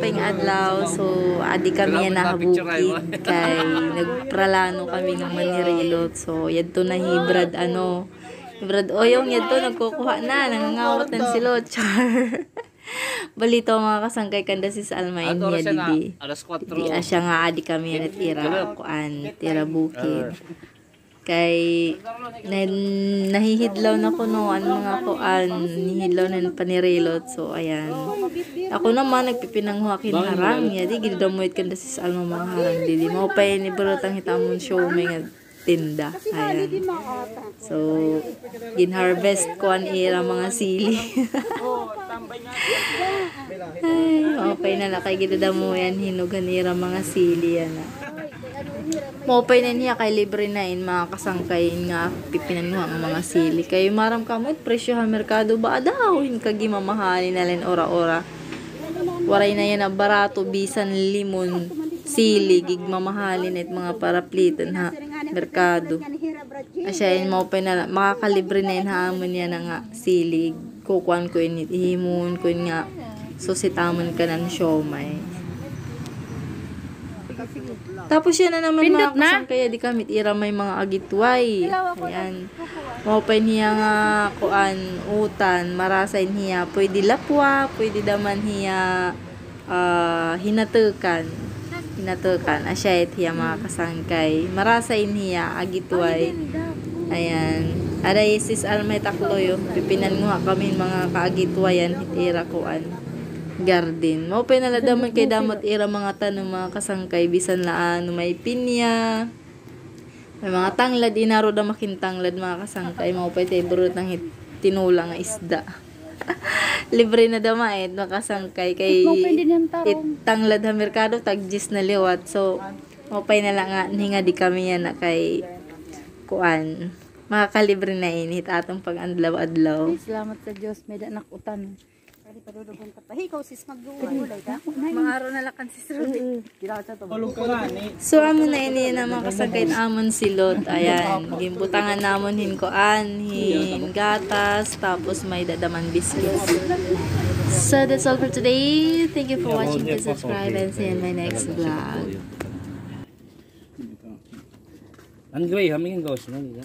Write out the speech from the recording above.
ping adlaw so adi kami na habukid kay nagpralano kami ng Manirilot. So yadto na hibrad hibrad oyong yadto nagkukuha na nangangawat ng silot char. Balito mga kasangkay kanda si Alma niya didi. Di asya nga adi kami na tira bukid. Kay nahihidlaw na ko noon mga nihidlaw na Panirilot. So ayan. Ako naman nagpipinanghuakin harang niya. Di gidamuit kanda si Alma mga harang didi. Mao pa ni burotang hitamon show may nga tinda. Ayan. So ginharvest ko an ira mga sili. Ay, okay na kay gidadamuyan hinugan ira mga sili yan. Maupay na niya kay libre na mga kasangkay nga pipinanuha ang mga sili. Kay maram kamot presyo ha merkado ba daw kagi mamahalin na len ora-ora. Waray na yan na barato bisan limon sili gig mamahalin at mga paraplitan ha merkado. Asya yun maupay na makakalibre na yun haamon yan nga sili. Kukuan ko yun ihimon ko yun nga susitamon ka ng siomay. Tapos yan na naman mga kasangkaya di kami ira may mga agitway. Ayan. Maupay niya nga utan, marasay niya. Pwede lapwa, pwede daman niya hinatukan. Asya hiya mga kasangkay. Marasay niya agitway. Ayan. Aray sis Almay takloyo. Pipinan nga kami mga kaagitwayan hitira garden. Maupay na daman kay damot ira mga tanong mga kasangkay bisan laan may pinya. May mga tanglad inaro da makintanglad mga kasangkay maupay tay burot ng tinulang nga isda. Libre na damait makasangkay kay tanglad ha merkado tagjis na liwat. So maupay na lang nga hinga di kami yan na kay makakalibre na init atong pag-adlaw-adlaw. Salamat sa Diyos may danak utan. Padudugon ka pa. Ikaw sis magduulay ka. Mga araw na lakan sis Rudy. So amo na ini na mga kasangkay amon silot. Ayan, gimbutangan namon hin gatas tapos may dadaman biscuits. So that's all for today. Thank you for watching. Please subscribe and see you in my next vlog. Angray, hamingin gawin.